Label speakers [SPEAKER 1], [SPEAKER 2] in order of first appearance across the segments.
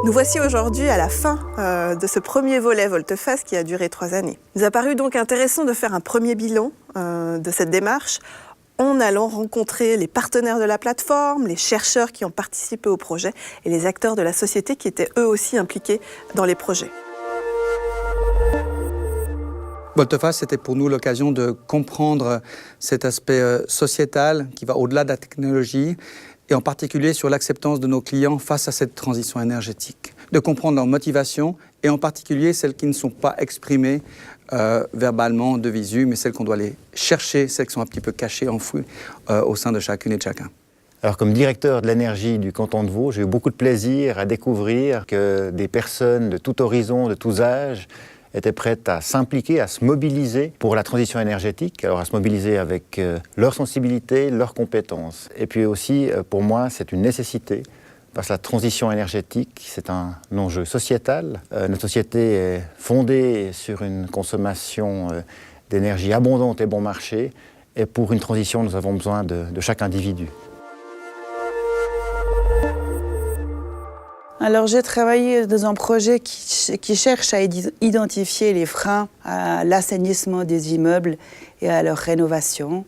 [SPEAKER 1] Nous voici aujourd'hui à la fin de ce premier volet Volte-Face qui a duré 3 années. Il nous a paru donc intéressant de faire un premier bilan de cette démarche en allant rencontrer les partenaires de la plateforme, les chercheurs qui ont participé au projet et les acteurs de la société qui étaient eux aussi impliqués dans les projets.
[SPEAKER 2] Volte-Face, c'était pour nous l'occasion de comprendre cet aspect sociétal qui va au-delà de la technologie et en particulier sur l'acceptance de nos clients face à cette transition énergétique. De comprendre leurs motivations et en particulier celles qui ne sont pas exprimées verbalement de visu, mais celles qu'on doit aller chercher, celles qui sont un petit peu cachées, enfouies au sein de chacune et de chacun.
[SPEAKER 3] Alors comme directeur de l'énergie du canton de Vaud, j'ai eu beaucoup de plaisir à découvrir que des personnes de tout horizon, de tous âges, étaient prêtes à s'impliquer, à se mobiliser pour la transition énergétique, alors à se mobiliser avec leur sensibilité, leurs compétences. Et puis aussi, pour moi, c'est une nécessité, parce que la transition énergétique, c'est un enjeu sociétal. Notre société est fondée sur une consommation d'énergie abondante et bon marché, et pour une transition, nous avons besoin de chaque individu.
[SPEAKER 4] Alors j'ai travaillé dans un projet qui cherche à identifier les freins à l'assainissement des immeubles et à leur rénovation.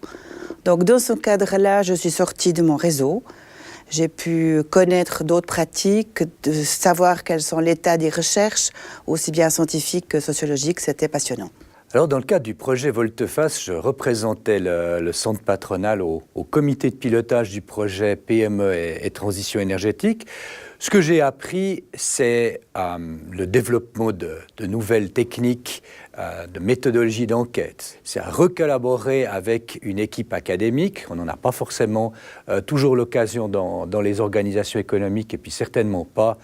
[SPEAKER 4] Donc dans ce cadre-là, je suis sortie de mon réseau. J'ai pu connaître d'autres pratiques, de savoir quels sont l'état des recherches, aussi bien scientifiques que sociologiques. C'était passionnant.
[SPEAKER 5] Alors, dans le cadre du projet Volte-Face, je représentais le centre patronal au comité de pilotage du projet PME et transition énergétique. Ce que j'ai appris, c'est le développement de nouvelles techniques, de méthodologies d'enquête. C'est à recollaborer avec une équipe académique. On n'en a pas forcément toujours l'occasion dans les organisations économiques et puis certainement pas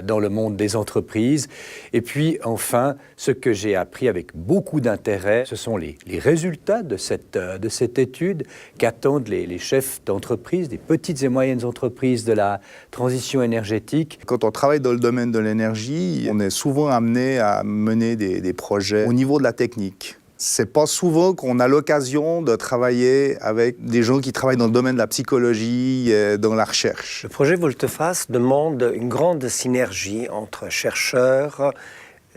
[SPEAKER 5] dans le monde des entreprises. Et puis enfin, ce que j'ai appris avec beaucoup d'intérêt, ce sont les résultats de cette étude qu'attendent les chefs d'entreprise, des petites et moyennes entreprises de la transition énergétique.
[SPEAKER 6] Quand on travaille dans le domaine de l'énergie, on est souvent amené à mener des projets au niveau de la technique. C'est pas souvent qu'on a l'occasion de travailler avec des gens qui travaillent dans le domaine de la psychologie, dans la recherche.
[SPEAKER 7] Le projet Volte-Face demande une grande synergie entre chercheurs.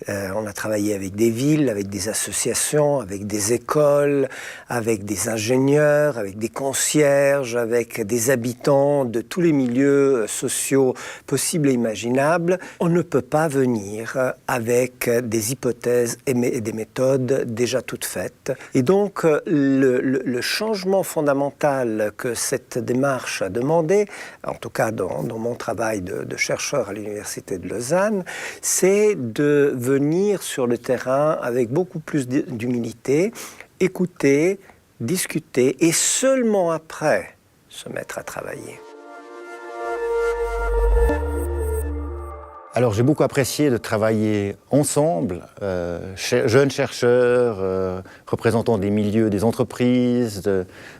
[SPEAKER 7] On a travaillé avec des villes, avec des associations, avec des écoles, avec des ingénieurs, avec des concierges, avec des habitants de tous les milieux sociaux possibles et imaginables. On ne peut pas venir avec des hypothèses et des méthodes déjà toutes faites. Et donc, le changement fondamental que cette démarche a demandé, en tout cas dans mon travail de chercheur à l'Université de Lausanne, c'est de venir sur le terrain avec beaucoup plus d'humilité, écouter, discuter et seulement après se mettre à travailler.
[SPEAKER 3] Alors j'ai beaucoup apprécié de travailler ensemble, jeunes chercheurs, représentants des milieux des entreprises,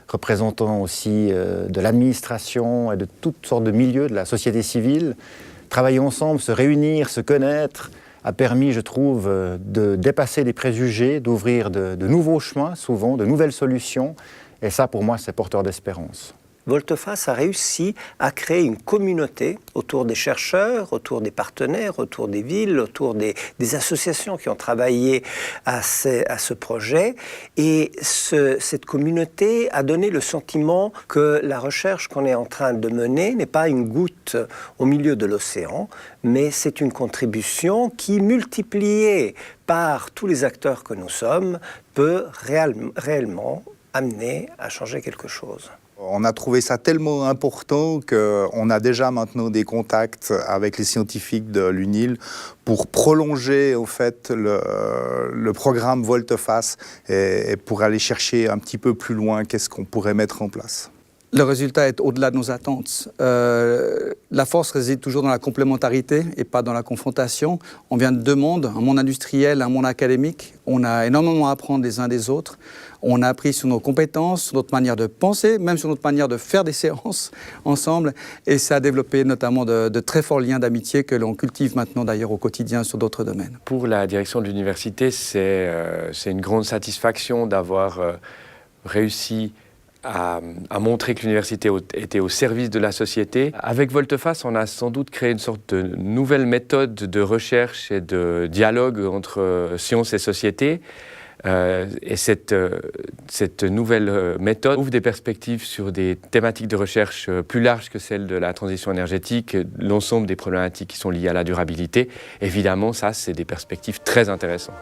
[SPEAKER 3] représentants aussi de l'administration et de toutes sortes de milieux de la société civile. Travailler ensemble, se réunir, se connaître, a permis, je trouve, de dépasser des préjugés, d'ouvrir de nouveaux chemins, souvent, de nouvelles solutions. Et ça, pour moi, c'est porteur d'espérance.
[SPEAKER 7] Volte-Face a réussi à créer une communauté autour des chercheurs, autour des partenaires, autour des villes, autour des associations qui ont travaillé à ce projet. Et cette communauté a donné le sentiment que la recherche qu'on est en train de mener n'est pas une goutte au milieu de l'océan, mais c'est une contribution qui, multipliée par tous les acteurs que nous sommes, peut réellement amener à changer quelque chose.
[SPEAKER 6] On a trouvé ça tellement important qu'on a déjà maintenant des contacts avec les scientifiques de l'UNIL pour prolonger au fait le programme Volte-Face et pour aller chercher un petit peu plus loin qu'est-ce qu'on pourrait mettre en place.
[SPEAKER 2] Le résultat est au-delà de nos attentes. La force réside toujours dans la complémentarité et pas dans la confrontation. On vient de deux mondes, un monde industriel, un monde académique. On a énormément à apprendre les uns des autres. On a appris sur nos compétences, sur notre manière de penser, même sur notre manière de faire des séances ensemble. Et ça a développé notamment de très forts liens d'amitié que l'on cultive maintenant d'ailleurs au quotidien sur d'autres domaines.
[SPEAKER 8] Pour la direction de l'université, c'est une grande satisfaction d'avoir réussi à montrer que l'université était au service de la société. Avec Volte-Face, on a sans doute créé une sorte de nouvelle méthode de recherche et de dialogue entre sciences et société. Et cette nouvelle méthode ouvre des perspectives sur des thématiques de recherche plus larges que celles de la transition énergétique, l'ensemble des problématiques qui sont liées à la durabilité. Évidemment, ça, c'est des perspectives très intéressantes.